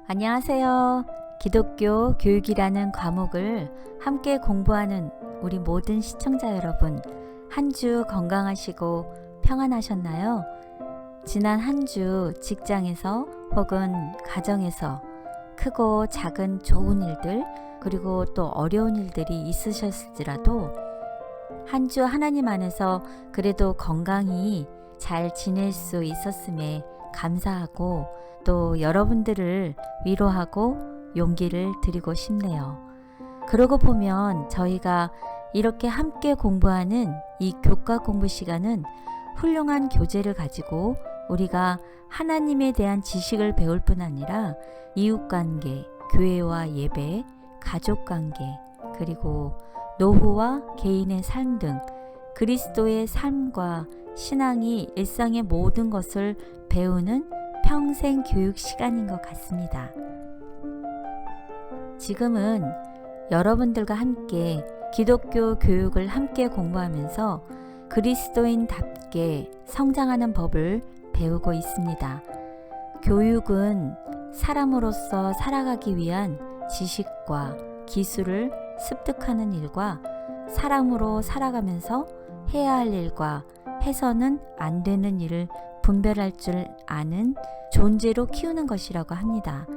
안녕하세요. 기독교 교육이라는 과목을 함께 공부하는 우리 모든 시청자 여러분, 한 주 건강하시고 평안하셨나요? 지난 한 주 직장에서 혹은 가정에서 크고 작은 좋은 일들 그리고 또 어려운 일들이 있으셨을지라도 한 주 하나님 안에서 그래도 건강히 잘 지낼 수 있었음에 감사하고 또 여러분들을 위로하고 용기를 드리고 싶네요. 그러고 보면 저희가 이렇게 함께 공부하는 이 교과 공부 시간은 훌륭한 교재를 가지고 우리가 하나님에 대한 지식을 배울 뿐 아니라 이웃관계, 교회와 예배, 가족관계, 그리고 노후와 개인의 삶 등 그리스도의 삶과 신앙이 일상의 모든 것을 배우는 평생 교육 시간인 것 같습니다. 지금은 여러분들과 함께 기독교 교육을 함께 공부하면서 그리스도인답게 성장하는 법을 배우고 있습니다. 교육은 사람으로서 살아가기 위한 지식과 기술을 습득하는 일과 사람으로 살아가면서 해야 할 일과 해서는 안 되는 일을 분별할 줄 아는 존재로 키우는 것이라고 합니다.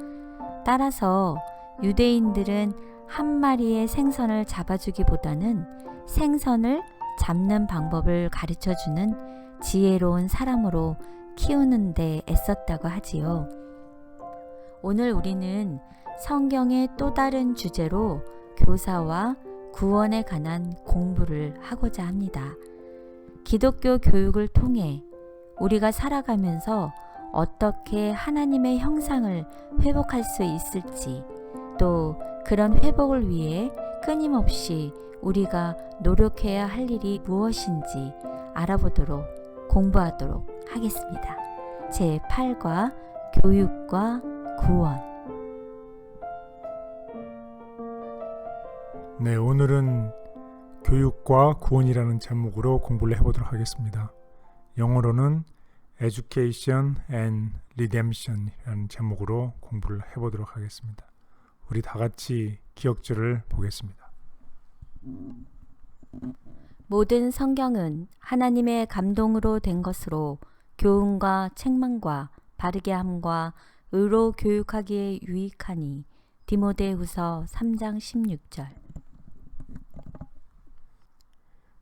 따라서 유대인들은 한 마리의 생선을 잡아주기보다는 생선을 잡는 방법을 가르쳐주는 지혜로운 사람으로 키우는 데 애썼다고 하지요. 오늘 우리는 성경의 또 다른 주제로 교사와 구원에 관한 공부를 하고자 합니다. 기독교 교육을 통해 우리가 살아가면서 어떻게 하나님의 형상을 회복할 수 있을지, 또 그런 회복을 위해 끊임없이 우리가 노력해야 할 일이 무엇인지 알아보도록 공부하도록 하겠습니다. 제8과 교육과 구원. 네, 오늘은 교육과 구원이라는 제목으로 공부를 해보도록 하겠습니다. 영어로는 Education and Redemption이라는 제목으로 공부를 해보도록 하겠습니다. 우리 다 같이 기억절을 보겠습니다. 모든 성경은 하나님의 감동으로 된 것으로 교훈과 책망과 바르게 함과 의로 교육하기에 유익하니. 디모데후서 3장 16절.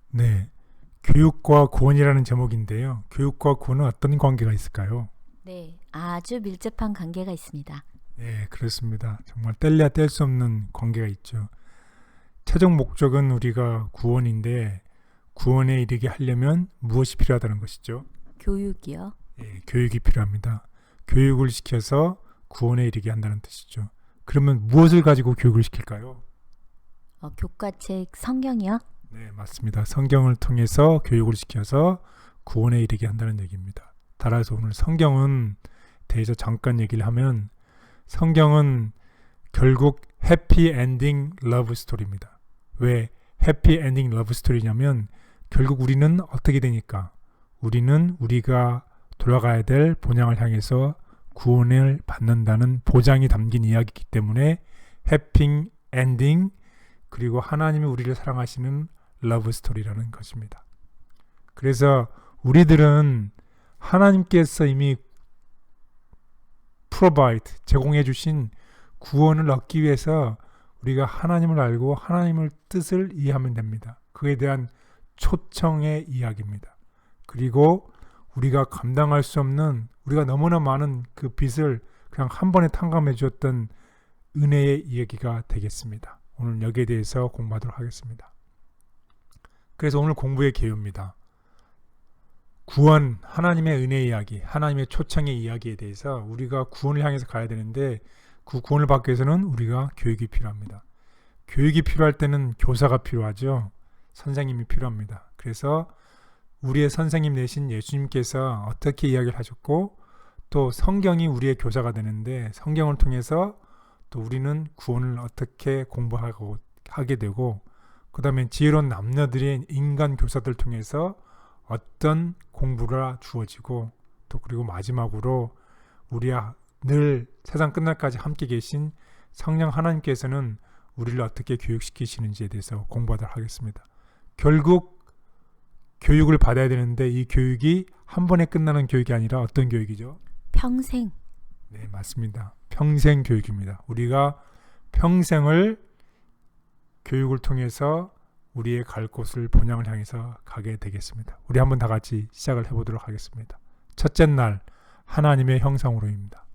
네, 교육과 구원이라는 제목인데요. 교육과 구원은 어떤 관계가 있을까요? 네, 아주 밀접한 관계가 있습니다. 네, 그렇습니다. 정말 뗄래야 뗄 수 없는 관계가 있죠. 최종 목적은 우리가 구원인데 구원에 이르게 하려면 무엇이 필요하다는 것이죠? 교육이요? 네, 교육이 필요합니다. 교육을 시켜서 구원에 이르게 한다는 뜻이죠. 그러면 무엇을 가지고 교육을 시킬까요? 교과책 성경이요? 네, 맞습니다. 성경을 통해서 교육을 시켜서 구원에 이르게 한다는 얘기입니다. 따라서 오늘 성경은 대해서 잠깐 얘기를 하면 성경은 결국 해피 엔딩 러브 스토리입니다. 왜 해피 엔딩 러브 스토리냐면 결국 우리는 어떻게 되니까 우리는 우리가 돌아가야 될 본향을 향해서 구원을 받는다는 보장이 담긴 이야기이기 때문에 해피 엔딩 그리고 하나님이 우리를 사랑하시는 러브 스토리라는 것입니다. 그래서 우리들은 하나님께서 이미 provide, 제공해 주신 구원을 얻기 위해서 우리가 하나님을 알고 하나님의 뜻을 이해하면 됩니다. 그에 대한 초청의 이야기입니다. 그리고 우리가 감당할 수 없는 우리가 너무나 많은 그 빚을 그냥 한 번에 탕감해 주었던 은혜의 이야기가 되겠습니다. 오늘 여기에 대해서 공부하도록 하겠습니다. 그래서 오늘 공부의 개요입니다. 구원, 하나님의 은혜의 이야기, 하나님의 초청의 이야기에 대해서 우리가 구원을 향해서 가야 되는데 그 구원을 받기 위해서는 우리가 교육이 필요합니다. 교육이 필요할 때는 교사가 필요하죠. 선생님이 필요합니다. 그래서 우리의 선생님 되신 예수님께서 어떻게 이야기를 하셨고 또 성경이 우리의 교사가 되는데 성경을 통해서 또 우리는 구원을 어떻게 공부하고 하게 되고 그 다음에 지혜로운 남녀들의 인간 교사들 통해서 어떤 공부가 주어지고 또 그리고 마지막으로 우리는 늘 세상 끝날까지 함께 계신 성령 하나님께서는 우리를 어떻게 교육시키시는지에 대해서 공부하도록 하겠습니다. 결국 교육을 받아야 되는데 이 교육이 한 번에 끝나는 교육이 아니라 어떤 교육이죠? 평생. 네, 맞습니다. 평생 교육입니다. 우리가 평생을 교육을 통해서 우리의 갈 곳을 본향을 향해서 가게 되겠습니다. 우리 한번 다 같이 시작을 해보도록 하겠습니다. 첫째 날, 하나님의 형상으로입니다.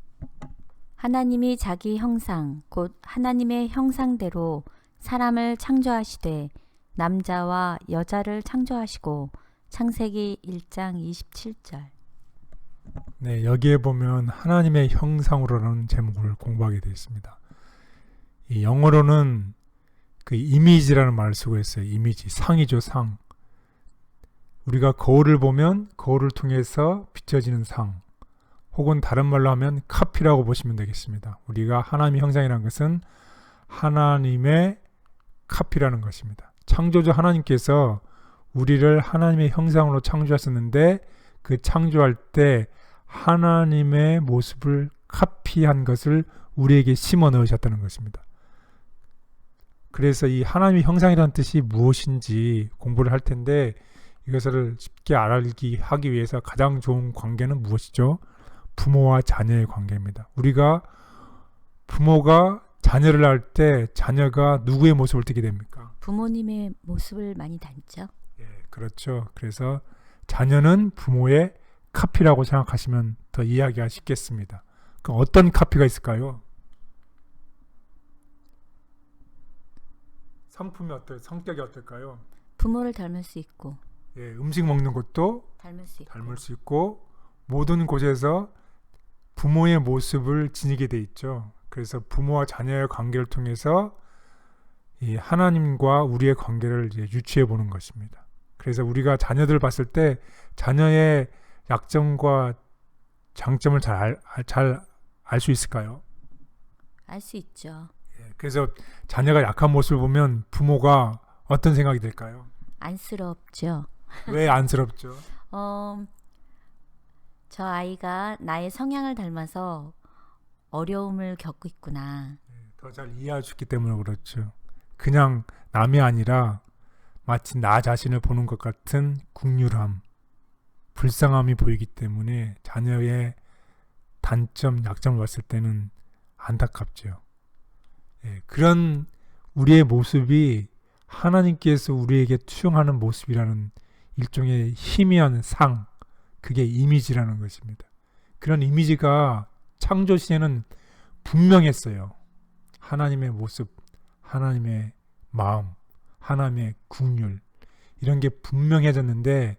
하나님이 자기 형상 곧 하나님의 형상대로 사람을 창조하시되 남자와 여자를 창조하시고 창세기 1장 27절. 네, 여기에 보면 하나님의 형상으로라는 제목을 공부하게 되어 있습니다. 이 영어로는 그 이미지라는 말을 쓰고 있어요. 이미지, 상이죠, 상. 우리가 거울을 보면 거울을 통해서 비춰지는 상, 혹은 다른 말로 하면 카피라고 보시면 되겠습니다. 우리가 하나님의 형상이라는 것은 하나님의 카피라는 것입니다. 창조주 하나님께서 우리를 하나님의 형상으로 창조하셨는데 그 창조할 때 하나님의 모습을 카피한 것을 우리에게 심어 넣으셨다는 것입니다. 그래서 이 하나님의 형상이라는 뜻이 무엇인지 공부를 할 텐데 이것을 쉽게 알기 하기 위해서 가장 좋은 관계는 무엇이죠? 부모와 자녀의 관계입니다. 우리가 부모가 자녀를 낳을 때 자녀가 누구의 모습을 띠게 됩니까? 부모님의 모습을 많이 닮죠. 예, 그렇죠. 그래서 자녀는 부모의 카피라고 생각하시면 더 이해하기가 쉽겠습니다. 그럼 어떤 카피가 있을까요? 성품이 성격이 어떨까요? 부모를 닮을 수 있고 예, 음식 먹는 것도 닮을 수 있고 모든 곳에서 부모의 모습을 지니게 돼 있죠. 그래서 부모와 자녀의 관계를 통해서 이 하나님과 우리의 관계를 이제 유추해 보는 것입니다. 그래서 우리가 자녀들 봤을 때 자녀의 약점과 장점을 잘 알 수 있을까요? 알 수 있죠. 그래서 자녀가 약한 모습을 보면 부모가 어떤 생각이 들까요? 안쓰럽죠. 왜 안쓰럽죠? 저 아이가 나의 성향을 닮아서 어려움을 겪고 있구나. 더 잘 이해할 수 있기 때문에 그렇죠. 그냥 남이 아니라 마치 나 자신을 보는 것 같은 국률함, 불쌍함이 보이기 때문에 자녀의 단점, 약점을 봤을 때는 안타깝죠. 예, 그런 우리의 모습이 하나님께서 우리에게 투영하는 모습이라는 일종의 희미한 상, 그게 이미지라는 것입니다. 그런 이미지가 창조 시에는 분명했어요. 하나님의 모습, 하나님의 마음, 하나님의 국률, 이런 게 분명해졌는데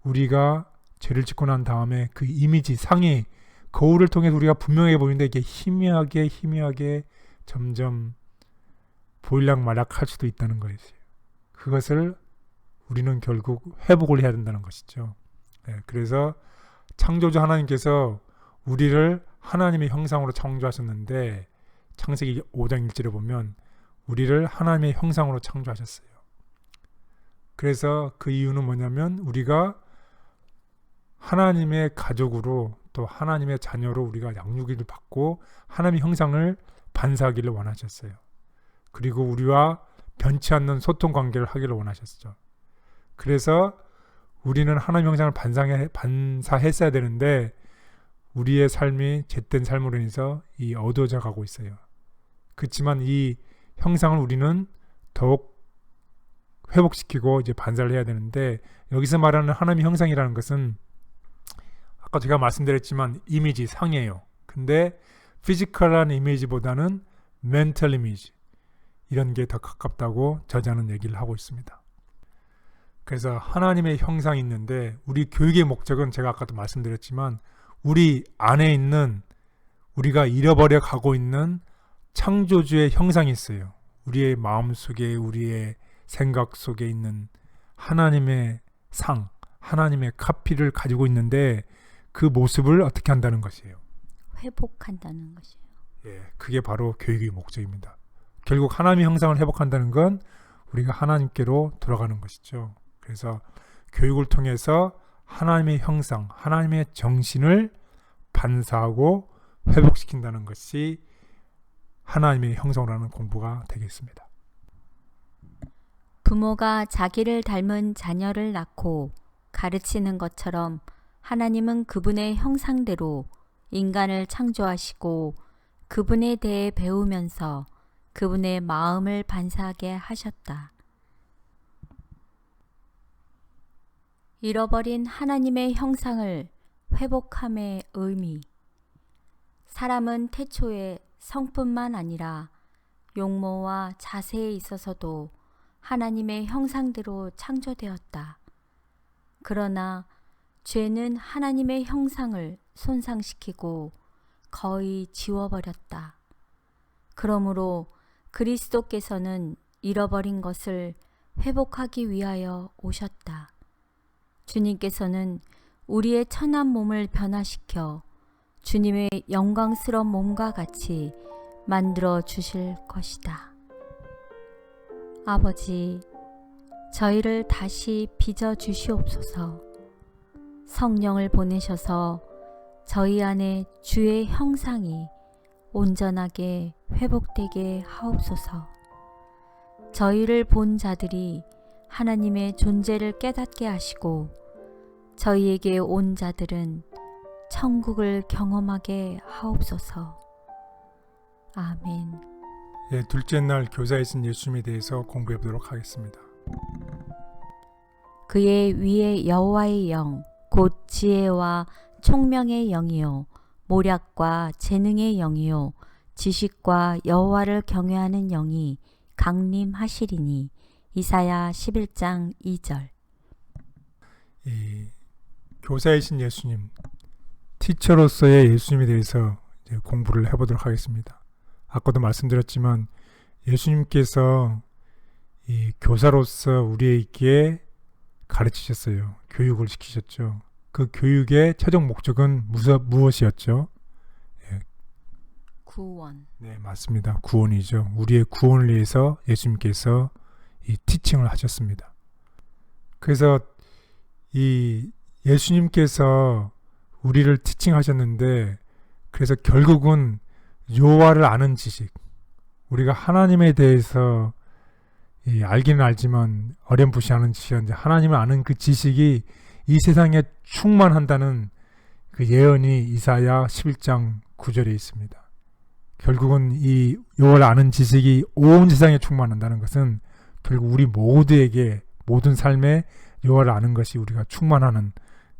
우리가 죄를 짓고 난 다음에 그 이미지, 상이 거울을 통해서 우리가 분명해 보이는데 이게 희미하게 점점 보일락말락할 수도 있다는 것이에요. 그것을 우리는 결국 회복을 해야 된다는 것이죠. 네, 그래서 창조주 하나님께서 우리를 하나님의 형상으로 창조하셨는데 창세기 5장 1절에 보면 우리를 하나님의 형상으로 창조하셨어요. 그래서 그 이유는 뭐냐면 우리가 하나님의 가족으로 또 하나님의 자녀로 우리가 양육을 받고 하나님의 형상을 반사하기를 원하셨어요. 그리고 우리와 변치 않는 소통 관계를 하기를 원하셨죠. 그래서 우리는 하나님의 형상을 반사했어야 되는데 우리의 삶이 잿된 삶으로 인해서 어두워져 가고 있어요. 그렇지만 이 형상을 우리는 더욱 회복시키고 이제 반사를 해야 되는데 여기서 말하는 하나님의 형상이라는 것은 아까 제가 말씀드렸지만 이미지, 상이에요. 근데 피지컬한 이미지보다는 멘탈 이미지, 이런 게 더 가깝다고 저자는 얘기를 하고 있습니다. 그래서 하나님의 형상이 있는데 우리 교육의 목적은 제가 아까도 말씀드렸지만 우리 안에 있는 우리가 잃어버려 가고 있는 창조주의 형상이 있어요. 우리의 마음속에 우리의 생각 속에 있는 하나님의 상, 하나님의 카피를 가지고 있는데 그 모습을 어떻게 한다는 것이에요. 회복한다는 것이에요. 예, 그게 바로 교육의 목적입니다. 결국 하나님의 형상을 회복한다는 건 우리가 하나님께로 돌아가는 것이죠. 그래서 교육을 통해서 하나님의 형상, 하나님의 정신을 반사하고 회복시킨다는 것이 하나님의 형성이라는 공부가 되겠습니다. 부모가 자기를 닮은 자녀를 낳고 가르치는 것처럼 하나님은 그분의 형상대로 인간을 창조하시고 그분에 대해 배우면서 그분의 마음을 반사하게 하셨다. 잃어버린 하나님의 형상을 회복함의 의미. 사람은 태초에 성뿐만 아니라 용모와 자세에 있어서도 하나님의 형상대로 창조되었다. 그러나 죄는 하나님의 형상을 손상시키고 거의 지워버렸다. 그러므로 그리스도께서는 잃어버린 것을 회복하기 위하여 오셨다. 주님께서는 우리의 천한 몸을 변화시켜 주님의 영광스러운 몸과 같이 만들어 주실 것이다. 아버지, 저희를 다시 빚어 주시옵소서. 성령을 보내셔서 저희 안에 주의 형상이 온전하게 회복되게 하옵소서. 저희를 본 자들이 하나님의 존재를 깨닫게 하시고 저희에게 온 자들은 천국을 경험하게 하옵소서. 아멘. 예, 둘째 날 교사이신 예수님에 대해서 공부해 보도록 하겠습니다. 그의 위에 여호와의 영, 곧 지혜와 총명의 영이요 모략과 재능의 영이요 지식과 여호와를 경외하는 영이 강림하시리니. 이사야 11장 2절. 이 교사이신 예수님, 티처로서의 예수님에 대해서 이제 공부를 해보도록 하겠습니다. 아까도 말씀드렸지만 예수님께서 이 교사로서 우리에게 가르치셨어요. 교육을 시키셨죠. 그 교육의 최종 목적은 무엇이었죠? 예. 구원. 네, 맞습니다. 구원이죠. 우리의 구원을 위해서 예수님께서 이 티칭을 하셨습니다. 그래서 이 예수님께서 우리를 티칭하셨는데, 그래서 결국은 여호와를 아는 지식, 우리가 하나님에 대해서 알기는 알지만 어렴풋이 아는 지식인데 하나님을 아는 그 지식이 이 세상에 충만한다는 그 예언이 이사야 11장 9절에 있습니다. 결국은 이 여호와를 아는 지식이 온 세상에 충만한다는 것은 결국 우리 모두에게 모든 삶에 여호와를 아는 것이 우리가 충만하는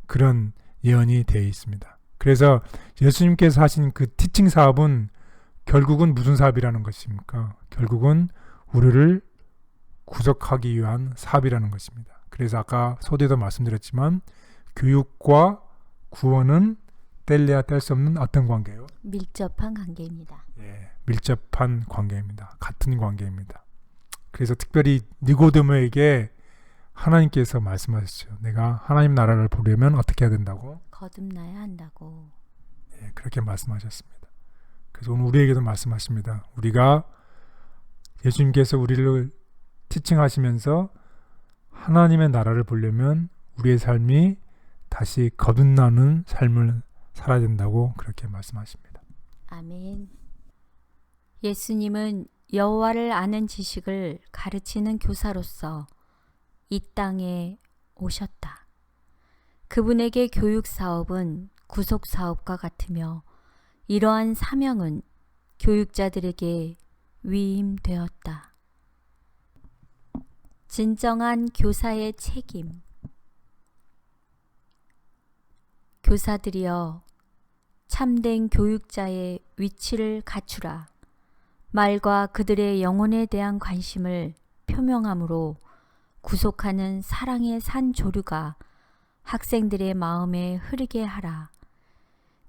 그런 예언이 되어 있습니다. 그래서 예수님께서 하신 그 티칭 사업은 결국은 무슨 사업이라는 것입니까? 결국은 우리를 구속하기 위한 사업이라는 것입니다. 그래서 아까 소대도 말씀드렸지만 교육과 구원은 뗄래야 뗄 수 없는 어떤 관계예요? 밀접한 관계입니다. 예, 밀접한 관계입니다. 같은 관계입니다. 그래서 특별히 니고데모에게 하나님께서 말씀하셨죠. 내가 하나님 나라를 보려면 어떻게 해야 된다고? 거듭나야 한다고. 예, 그렇게 말씀하셨습니다. 그래서 오늘 우리에게도 말씀하십니다. 우리가 예수님께서 우리를 티칭하시면서 하나님의 나라를 보려면 우리의 삶이 다시 거듭나는 삶을 살아야 된다고 그렇게 말씀하십니다. 아멘. 예수님은 여호와를 아는 지식을 가르치는 교사로서 이 땅에 오셨다. 그분에게 교육 사업은 구속 사업과 같으며 이러한 사명은 교육자들에게 위임되었다. 진정한 교사의 책임. 교사들이여, 참된 교육자의 위치를 갖추라. 말과 그들의 영혼에 대한 관심을 표명함으로 구속하는 사랑의 산 조류가 학생들의 마음에 흐르게 하라.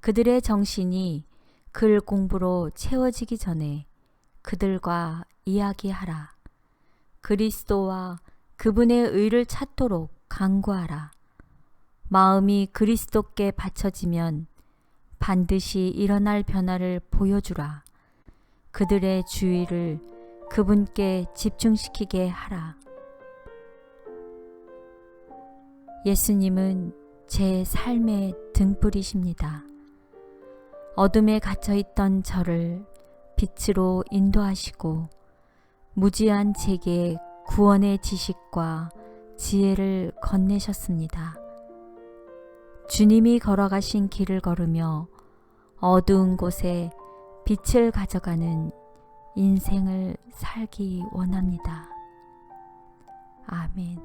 그들의 정신이 글 공부로 채워지기 전에 그들과 이야기하라. 그리스도와 그분의 의를 찾도록 간구하라. 마음이 그리스도께 바쳐지면 반드시 일어날 변화를 보여주라. 그들의 주의를 그분께 집중시키게 하라. 예수님은 제 삶의 등불이십니다. 어둠에 갇혀 있던 저를 빛으로 인도하시고 무지한 제게 구원의 지식과 지혜를 건네셨습니다. 주님이 걸어가신 길을 걸으며 어두운 곳에 빛을 가져가는 인생을 살기 원합니다. 아멘.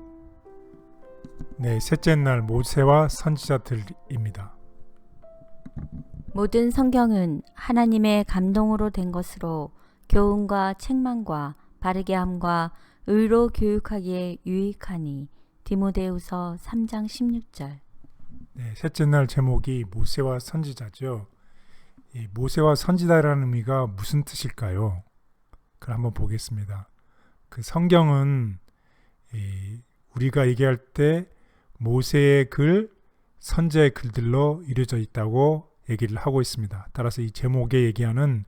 네, 셋째 날 모세와 선지자들입니다. 모든 성경은 하나님의 감동으로 된 것으로 교훈과 책망과 바르게 함과 의로 교육하기에 유익하니. 디모데후서 3장 16절. 네, 셋째 날 제목이 모세와 선지자죠. 이 모세와 선지자라는 의미가 무슨 뜻일까요? 그걸 한번 보겠습니다. 그 성경은 우리가 얘기할 때 모세의 글, 선지자의 글들로 이루어져 있다고 얘기를 하고 있습니다. 따라서 이 제목에 얘기하는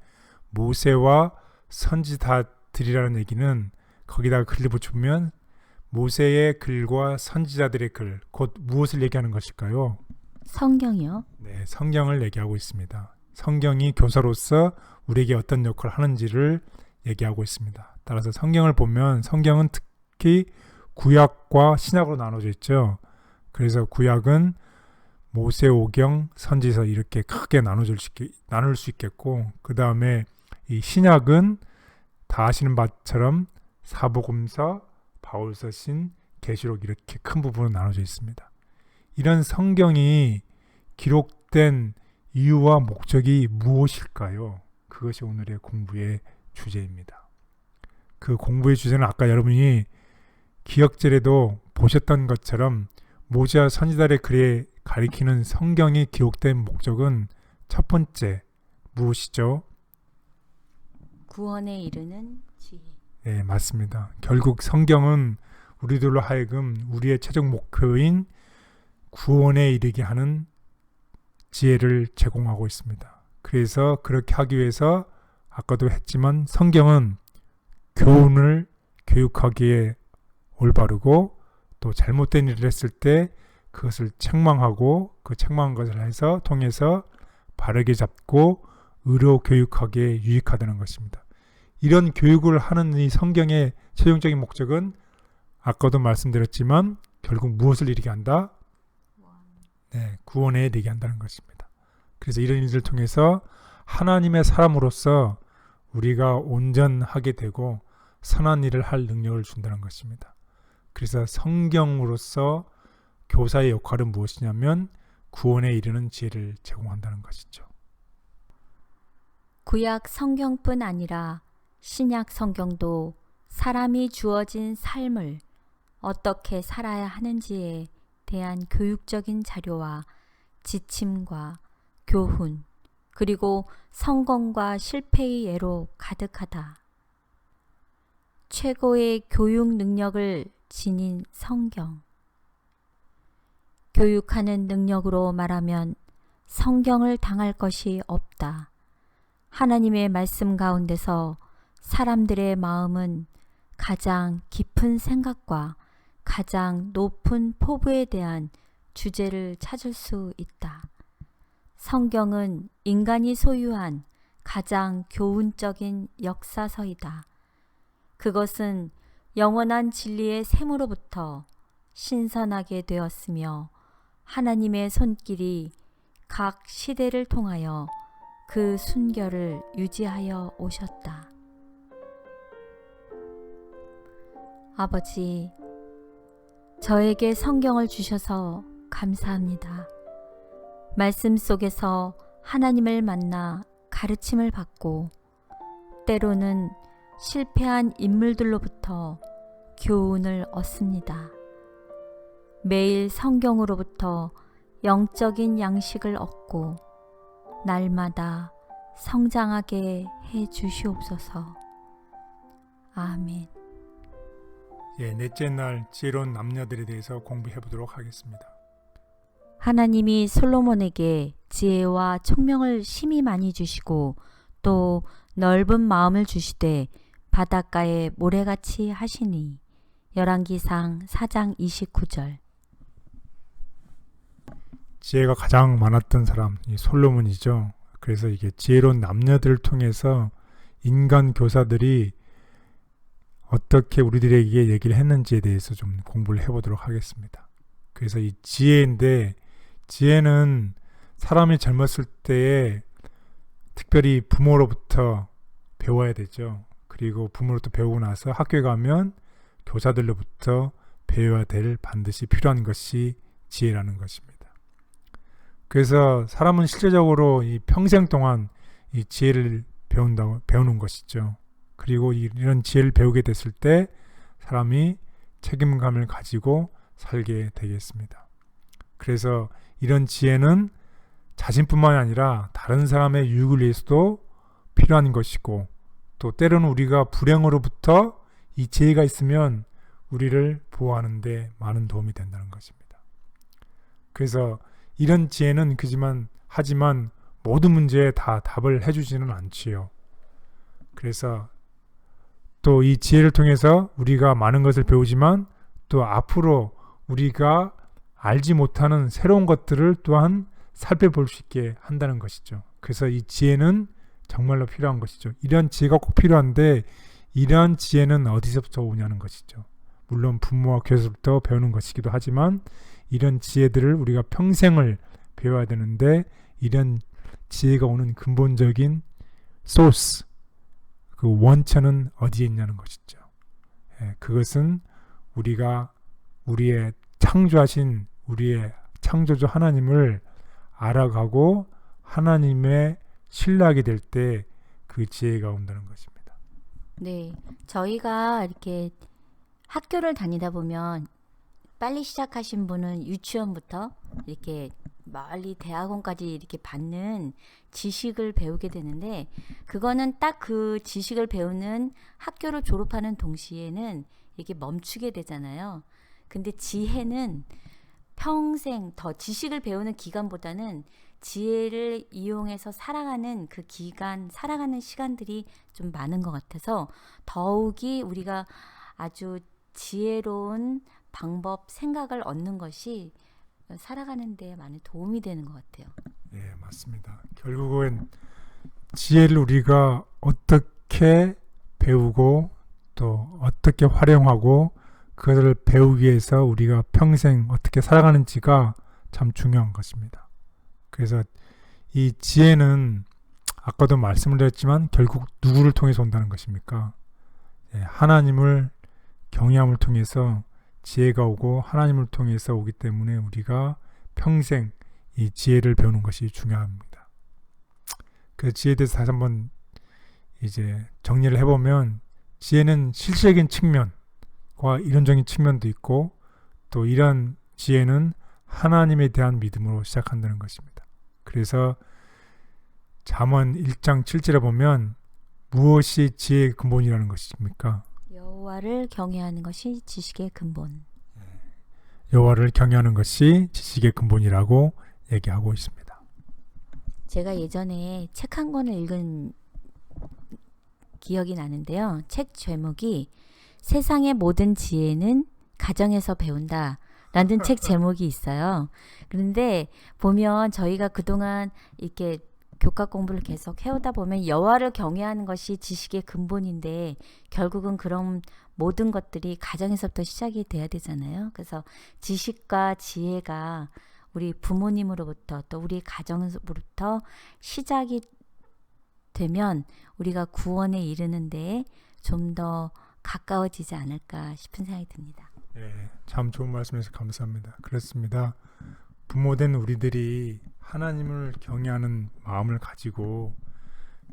모세와 선지자들이라는 얘기는 거기다가 글을 붙이면 모세의 글과 선지자들의 글, 곧 무엇을 얘기하는 것일까요? 성경이요? 네, 성경을 얘기하고 있습니다. 성경이 교사로서 우리에게 어떤 역할을 하는지를 얘기하고 있습니다. 따라서 성경을 보면 성경은 특히 구약과 신약으로 나눠져 있죠. 그래서 구약은 모세오경, 선지서 이렇게 크게 나눌 수 있겠고, 그 다음에 이 신약은 다 아시는 바처럼 사복음서, 바울서신, 계시록 이렇게 큰 부분으로 나눠져 있습니다. 이런 성경이 기록된 이유와 목적이 무엇일까요? 그것이 오늘의 공부의 주제입니다. 그 공부의 주제는 아까 여러분이 기억절에도 보셨던 것처럼 모세와 선지자의 글에 가리키는 성경이 기록된 목적은 첫 번째 무엇이죠? 구원에 이르는 지혜. 네, 맞습니다. 결국 성경은 우리들로 하여금 우리의 최종 목표인 구원에 이르게 하는 지혜를 제공하고 있습니다. 그래서 그렇게 하기 위해서 아까도 했지만 성경은 교훈을 교육하기에 올바르고 또 잘못된 일을 했을 때 그것을 책망하고 그 책망한 것을 해서 통해서 바르게 잡고 의로 교육하기에 유익하다는 것입니다. 이런 교육을 하는 이 성경의 최종적인 목적은 아까도 말씀드렸지만 결국 무엇을 이루게 한다? 네, 구원에 이르게 한다는 것입니다. 그래서 이런 일들을 통해서 하나님의 사람으로서 우리가 온전하게 되고 선한 일을 할 능력을 준다는 것입니다. 그래서 성경으로서 교사의 역할은 무엇이냐면 구원에 이르는 지혜를 제공한다는 것이죠. 구약 성경뿐 아니라 신약 성경도 사람이 주어진 삶을 어떻게 살아야 하는지에 대한 교육적인 자료와 지침과 교훈, 그리고 성공과 실패의 예로 가득하다. 최고의 교육 능력을 지닌 성경. 교육하는 능력으로 말하면 성경을 당할 것이 없다. 하나님의 말씀 가운데서 사람들의 마음은 가장 깊은 생각과 가장 높은 포부에 대한 주제를 찾을 수 있다. 성경은 인간이 소유한 가장 교훈적인 역사서이다. 그것은 영원한 진리의 샘으로부터 신선하게 되었으며 하나님의 손길이 각 시대를 통하여 그 순결을 유지하여 오셨다. 아버지, 저에게 성경을 주셔서 감사합니다. 말씀 속에서 하나님을 만나 가르침을 받고 때로는 실패한 인물들로부터 교훈을 얻습니다. 매일 성경으로부터 영적인 양식을 얻고 날마다 성장하게 해 주시옵소서. 아멘. 넷째 날 지혜로운 남녀들에 대해서 공부해 보도록 하겠습니다. 하나님이 솔로몬에게 지혜와 총명을 심히 많이 주시고 또 넓은 마음을 주시되 바닷가에 모래같이 하시니. 열왕기상 4장 29절. 지혜가 가장 많았던 사람 이 솔로몬이죠. 그래서 이게 지혜로운 남녀들을 통해서 인간 교사들이 어떻게 우리들에게 얘기를 했는지에 대해서 좀 공부를 해보도록 하겠습니다. 그래서 이 지혜인데, 지혜는 사람이 젊었을 때에 특별히 부모로부터 배워야 되죠. 그리고 부모로부터 배우고 나서 학교에 가면 교사들로부터 배워야 될 반드시 필요한 것이 지혜라는 것입니다. 그래서 사람은 실제적으로 이 평생 동안 이 지혜를 배우는 것이죠. 그리고 이런 지혜를 배우게 됐을 때 사람이 책임감을 가지고 살게 되겠습니다. 그래서 이런 지혜는 자신뿐만이 아니라 다른 사람의 유익을 위해서도 필요한 것이고, 또 때로는 우리가 불행으로부터 이 지혜가 있으면 우리를 보호하는 데 많은 도움이 된다는 것입니다. 그래서 이런 지혜는 하지만 모든 문제에 다 답을 해주지는 않지요. 그래서 또 이 지혜를 통해서 우리가 많은 것을 배우지만 또 앞으로 우리가 알지 못하는 새로운 것들을 또한 살펴볼 수 있게 한다는 것이죠. 그래서 이 지혜는 정말로 필요한 것이죠. 이런 지혜가 꼭 필요한데, 이러한 지혜는 어디서부터 오냐는 것이죠. 물론 부모와 교사로부터 배우는 것이기도 하지만 이런 지혜들을 우리가 평생을 배워야 되는데, 이런 지혜가 오는 근본적인 소스, 그 원천은 어디에 있냐는 것이죠. 그것은 우리가 우리의 창조하신 우리의 창조주 하나님을 알아가고 하나님의 신뢰하게 될 때 그 지혜가 온다는 것입니다. 네, 저희가 이렇게 학교를 다니다 보면 빨리 시작하신 분은 유치원부터 이렇게 멀리 대학원까지 이렇게 받는 지식을 배우게 되는데, 그거는 딱 그 지식을 배우는 학교를 졸업하는 동시에는 이게 멈추게 되잖아요. 근데 지혜는 평생 더 지식을 배우는 기간보다는 지혜를 이용해서 살아가는 그 기간, 살아가는 시간들이 좀 많은 것 같아서 더욱이 우리가 아주 지혜로운 방법, 생각을 얻는 것이 살아가는 데 많은 도움이 되는 것 같아요. 예, 맞습니다. 결국은 지혜를 우리가 어떻게 배우고 또 어떻게 활용하고 그것을 배우기 위해서 우리가 평생 어떻게 살아가는지가 참 중요한 것입니다. 그래서 이 지혜는 아까도 말씀을 드렸지만 결국 누구를 통해서 온다는 것입니까? 예, 하나님을 경외함을 통해서 지혜가 오고 하나님을 통해서 오기 때문에 우리가 평생 이 지혜를 배우는 것이 중요합니다. 그 지혜에 대해서 다시 한번 이제 정리를 해보면, 지혜는 실질적인 측면과 이론적인 측면도 있고, 또 이런 지혜는 하나님에 대한 믿음으로 시작한다는 것입니다. 그래서 잠언 1장 7절에 보면 무엇이 지혜의 근본이라는 것입니까? 여호와를 경외하는 것이 지식의 근본. 여호와를 경외하는 것이 지식의 근본이라고 얘기하고 있습니다. 제가 예전에 책 한 권을 읽은 기억이 나는데요. 책 제목이 세상의 모든 지혜는 가정에서 배운다 라는 책 제목이 있어요. 그런데 보면 저희가 그동안 이렇게 교과 공부를 계속 해오다 보면 여호와를 경외하는 것이 지식의 근본인데, 결국은 그런 모든 것들이 가정에서부터 시작이 돼야 되잖아요. 그래서 지식과 지혜가 우리 부모님으로부터 또 우리 가정으로부터 시작이 되면 우리가 구원에 이르는 데에 좀 더 가까워지지 않을까 싶은 생각이 듭니다. 네, 참 좋은 말씀해서 감사합니다. 그렇습니다. 부모된 우리들이 하나님을 경외하는 마음을 가지고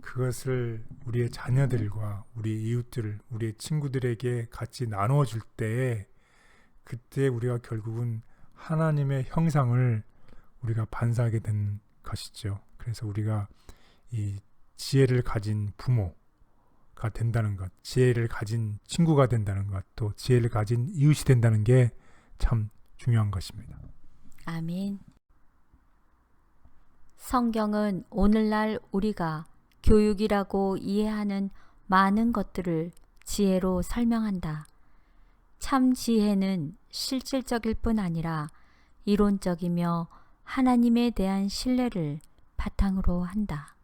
그것을 우리의 자녀들과 우리 이웃들, 우리의 친구들에게 같이 나누어 줄 때, 그때 우리가 결국은 하나님의 형상을 우리가 반사하게 된 것이죠. 그래서 우리가 이 지혜를 가진 부모가 된다는 것, 지혜를 가진 친구가 된다는 것, 또 지혜를 가진 이웃이 된다는 게 참 중요한 것입니다. 아멘. 성경은 오늘날 우리가 교육이라고 이해하는 많은 것들을 지혜로 설명한다. 참 지혜는 실질적일 뿐 아니라 이론적이며 하나님에 대한 신뢰를 바탕으로 한다.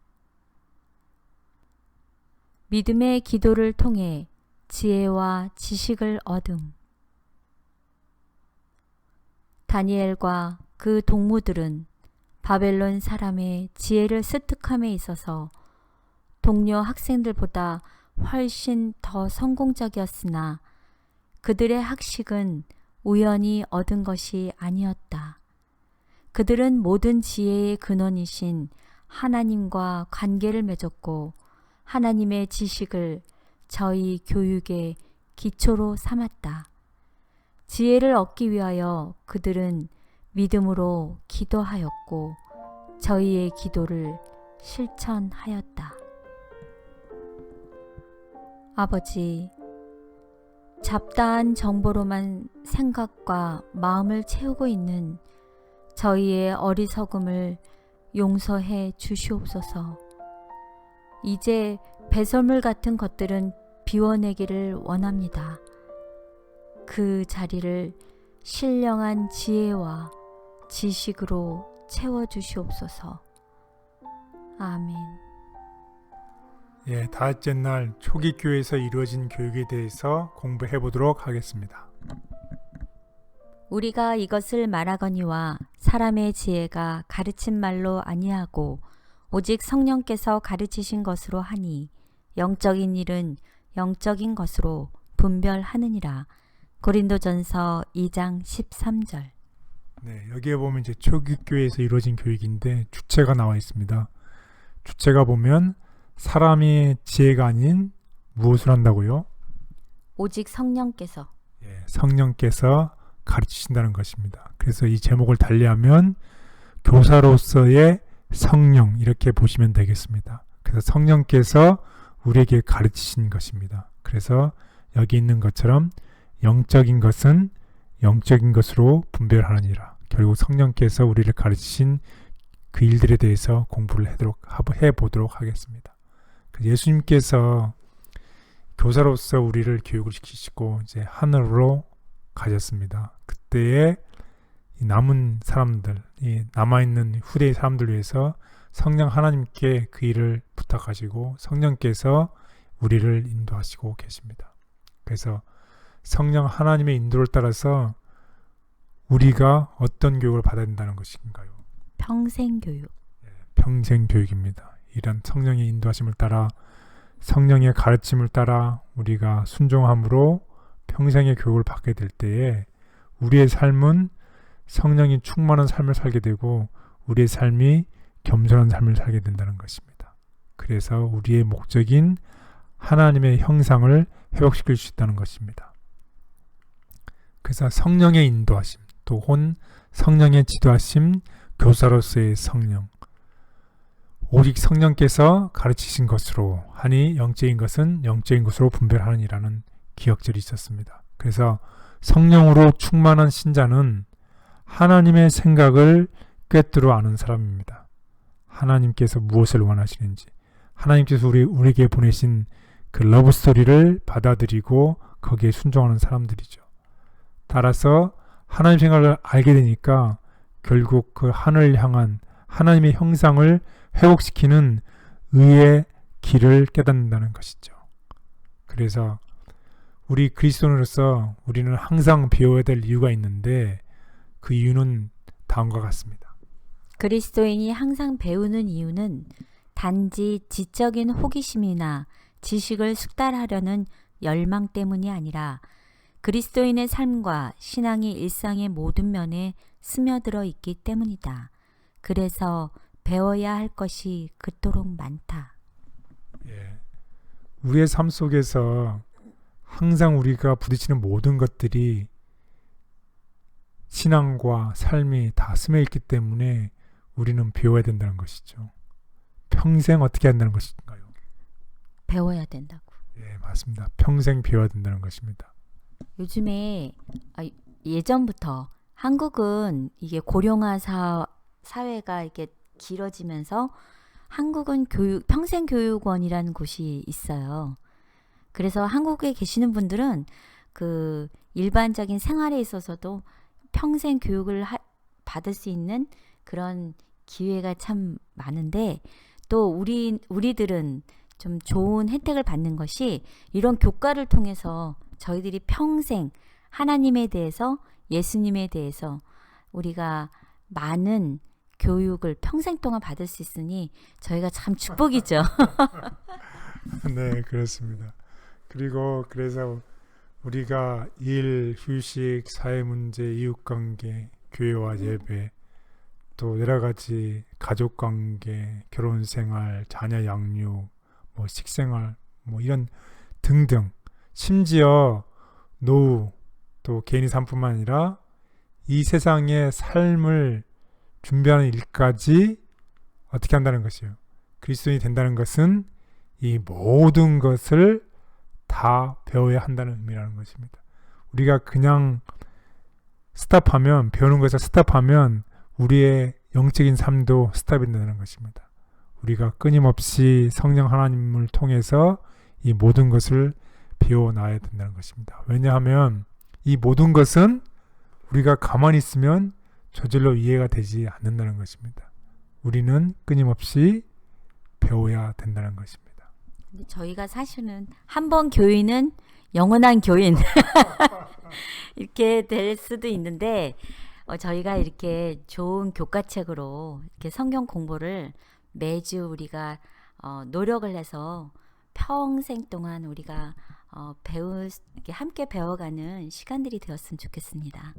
믿음의 기도를 통해 지혜와 지식을 얻음. 다니엘과 그 동무들은 바벨론 사람의 지혜를 습득함에 있어서 동료 학생들보다 훨씬 더 성공적이었으나 그들의 학식은 우연히 얻은 것이 아니었다. 그들은 모든 지혜의 근원이신 하나님과 관계를 맺었고 하나님의 지식을 저희 교육의 기초로 삼았다. 지혜를 얻기 위하여 그들은 믿음으로 기도하였고 저희의 기도를 실천하였다. 아버지, 잡다한 정보로만 생각과 마음을 채우고 있는 저희의 어리석음을 용서해 주시옵소서. 이제 배설물 같은 것들은 비워내기를 원합니다. 그 자리를 신령한 지혜와 지식으로 채워주시옵소서. 아멘. 예, 다섯째 날 초기 교회에서 이루어진 교육에 대해서 공부해 보도록 하겠습니다. 우리가 이것을 말하거니와 사람의 지혜가 가르친 말로 아니하고 오직 성령께서 가르치신 것으로 하니 영적인 일은 영적인 것으로 분별하느니라. 고린도전서 2장 13절. 네, 여기에 보면 이제 초기 교회에서 이루어진 교육인데 주체가 나와 있습니다. 주체가 보면 사람의 지혜가 아닌 무엇을 한다고요? 오직 성령께서. 예, 성령께서 가르치신다는 것입니다. 그래서 이 제목을 달리하면 교사로서의 성령 이렇게 보시면 되겠습니다. 그래서 성령께서 우리에게 가르치신 것입니다. 그래서 여기 있는 것처럼 영적인 것은 영적인 것으로 분별하느니라. 결국 성령께서 우리를 가르치신 그 일들에 대해서 공부를 해보도록 하겠습니다. 예수님께서 교사로서 우리를 교육을 시키시고 이제 하늘로 가셨습니다. 그때에 이 남은 사람들, 이 남아있는 후대의 사람들 위해서 성령 하나님께 그 일을 부탁하시고 성령께서 우리를 인도하시고 계십니다. 그래서 성령 하나님의 인도를 따라서 우리가 어떤 교육을 받아야 된다는 것인가요? 평생교육. 평생 교육입니다. 이런 성령의 인도하심을 따라 성령의 가르침을 따라 우리가 순종함으로 평생의 교육을 받게 될 때에 우리의 삶은 성령이 충만한 삶을 살게 되고 우리의 삶이 겸손한 삶을 살게 된다는 것입니다. 그래서 우리의 목적인 하나님의 형상을 회복시킬 수 있다는 것입니다. 그래서 성령의 인도하심, 또는 성령의 지도하심, 교사로서의 성령, 오직 성령께서 가르치신 것으로 하니 영적인 것은 영적인 것으로 분별하느니라는 기억절이 있었습니다. 그래서 성령으로 충만한 신자는 하나님의 생각을 꿰뚫어 아는 사람입니다. 하나님께서 무엇을 원하시는지, 하나님께서 우리에게 보내신 그 러브스토리를 받아들이고 거기에 순종하는 사람들이죠. 따라서 하나님 생각을 알게 되니까 결국 그 하늘을 향한 하나님의 형상을 회복시키는 의의 길을 깨닫는다는 것이죠. 그래서 우리 그리스도인으로서 우리는 항상 배워야 될 이유가 있는데 그 이유는 다음과 같습니다. 그리스도인이 항상 배우는 이유는 단지 지적인 호기심이나 지식을 숙달하려는 열망 때문이 아니라 그리스도인의 삶과 신앙이 일상의 모든 면에 스며들어 있기 때문이다. 그래서 배워야 할 것이 그토록 많다. 예. 우리의 삶 속에서 항상 우리가 부딪히는 모든 것들이 신앙과 삶이 다 스며 있기 때문에 우리는 배워야 된다는 것이죠. 평생 어떻게 한다는 것인가요? 배워야 된다고. 예, 맞습니다. 평생 배워야 된다는 것입니다. 요즘에 예전부터 한국은 이게 고령화 사회가 이렇게 길어지면서 한국은 평생 교육원이라는 곳이 있어요. 그래서 한국에 계시는 분들은 그 일반적인 생활에 있어서도 평생 교육을 받을 수 있는 그런 기회가 참 많은데 또 우리들은 좀 좋은 혜택을 받는 것이 이런 교과를 통해서 저희들이 평생 하나님에 대해서 예수님에 대해서 우리가 많은 교육을 평생 동안 받을 수 있으니 저희가 참 축복이죠. 네, 그렇습니다. 그리고 그래서 우리가 일, 휴식, 사회 문제, 이웃 관계, 교회와 예배, 또 여러 가지 가족 관계, 결혼 생활, 자녀 양육, 뭐 식생활, 뭐 이런 등등, 심지어 노후, 또 개인의 삶뿐만 아니라 이 세상의 삶을 준비하는 일까지 어떻게 한다는 것이요. 그리스도인이 된다는 것은 이 모든 것을 다 배워야 한다는 의미라는 것입니다. 우리가 그냥 스탑하면, 배우는 것을 스탑하면 우리의 영적인 삶도 스탑이 된다는 것입니다. 우리가 끊임없이 성령 하나님을 통해서 이 모든 것을 배워나야 된다는 것입니다. 왜냐하면 이 모든 것은 우리가 가만히 있으면 저절로 이해가 되지 않는다는 것입니다. 우리는 끊임없이 배워야 된다는 것입니다. 저희가 사실은 한 번 교인은 영원한 교인 이렇게 될 수도 있는데 저희가 이렇게 좋은 교과책으로 이렇게 성경 공부를 매주 우리가 노력을 해서 평생 동안 우리가 이렇게 함께 배워가는 시간들이 되었으면 좋겠습니다.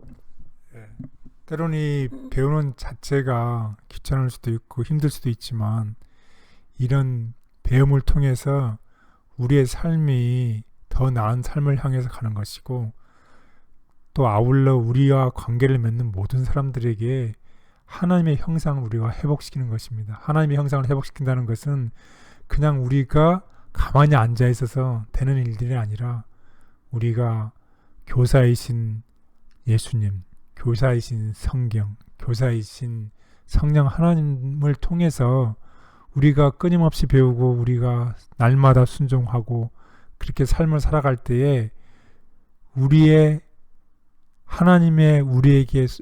때로는 이 배우는 자체가 귀찮을 수도 있고 힘들 수도 있지만 이런 배움을 통해서 우리의 삶이 더 나은 삶을 향해서 가는 것이고 또 아울러 우리와 관계를 맺는 모든 사람들에게 하나님의 형상을 우리가 회복시키는 것입니다. 하나님의 형상을 회복시킨다는 것은 그냥 우리가 가만히 앉아 있어서 되는 일들이 아니라 우리가 교사이신 예수님, 교사이신 성경, 교사이신 성령 하나님을 통해서 우리가 끊임없이 배우고 우리가 날마다 순종하고 그렇게 삶을 살아갈 때에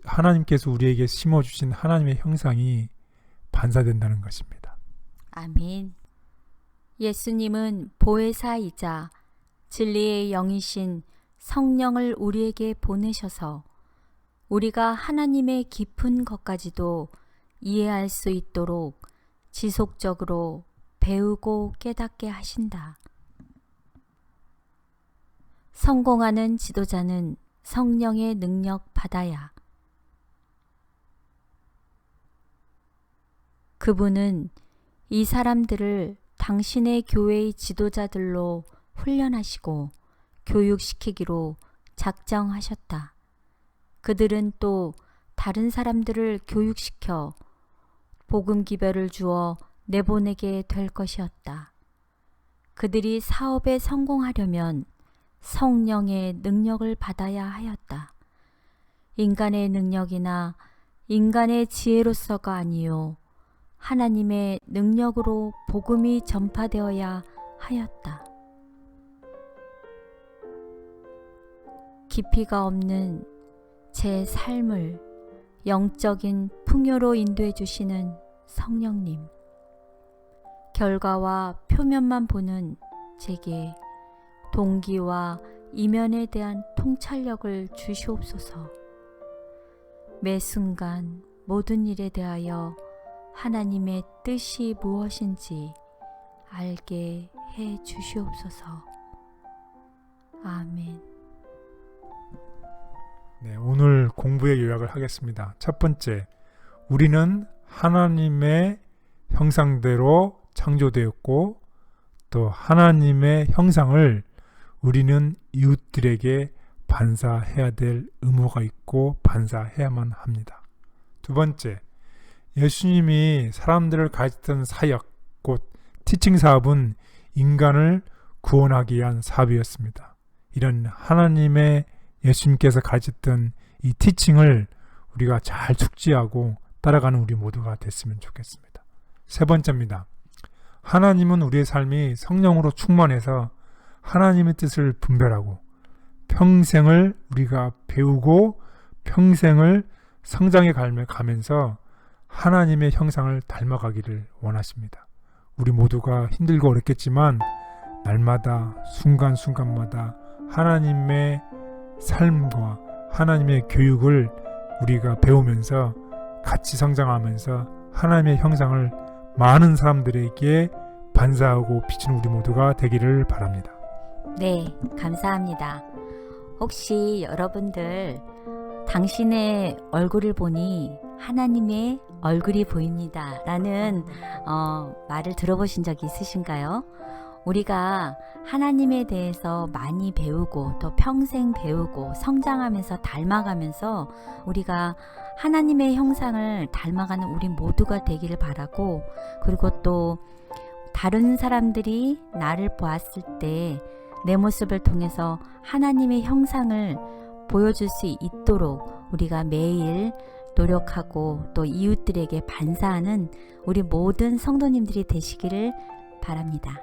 하나님께서 우리에게 심어주신 하나님의 형상이 반사된다는 것입니다. 아멘. 예수님은 보혜사이자 진리의 영이신 성령을 우리에게 보내셔서 우리가 하나님의 깊은 것까지도 이해할 수 있도록 지속적으로 배우고 깨닫게 하신다. 성공하는 지도자는 성령의 능력 받아야. 그분은 이 사람들을 당신의 교회의 지도자들로 훈련하시고 교육시키기로 작정하셨다. 그들은 또 다른 사람들을 교육시켜 복음 기별을 주어 내보내게 될 것이었다. 그들이 사업에 성공하려면 성령의 능력을 받아야 하였다. 인간의 능력이나 인간의 지혜로서가 아니요 하나님의 능력으로 복음이 전파되어야 하였다. 깊이가 없는 제 삶을 영적인 풍요로 인도해 주시는 성령님, 결과와 표면만 보는 제게 동기와 이면에 대한 통찰력을 주시옵소서. 매 순간 모든 일에 대하여 하나님의 뜻이 무엇인지 알게 해 주시옵소서. 아멘. 네, 오늘 공부의 요약을 하겠습니다. 첫 번째, 우리는 하나님의 형상대로 창조되었고 또 하나님의 형상을 우리는 이웃들에게 반사해야 될 의무가 있고 반사해야만 합니다. 두 번째, 예수님이 사람들을 가르치던 사역, 곧 티칭 사업은 인간을 구원하기 위한 사업이었습니다. 이런 하나님의 예수님께서 가르쳤던 이 티칭을 우리가 잘 숙지하고 따라가는 우리 모두가 됐으면 좋겠습니다. 세 번째입니다. 하나님은 우리의 삶이 성령으로 충만해서 하나님의 뜻을 분별하고 평생을 우리가 배우고 평생을 성장해 가면서 하나님의 형상을 닮아가기를 원하십니다. 우리 모두가 힘들고 어렵겠지만 날마다 순간순간마다 하나님의 삶과 하나님의 교육을 우리가 배우면서 같이 성장하면서 하나님의 형상을 많은 사람들에게 반사하고 비치는 우리 모두가 되기를 바랍니다. 네, 감사합니다. 혹시 여러분들 당신의 얼굴을 보니 하나님의 얼굴이 보입니다 라는 말을 들어보신 적이 있으신가요? 우리가 하나님에 대해서 많이 배우고 또 평생 배우고 성장하면서 닮아가면서 우리가 하나님의 형상을 닮아가는 우리 모두가 되기를 바라고, 그리고 또 다른 사람들이 나를 보았을 때 내 모습을 통해서 하나님의 형상을 보여줄 수 있도록 우리가 매일 노력하고 또 이웃들에게 반사하는 우리 모든 성도님들이 되시기를 바랍니다.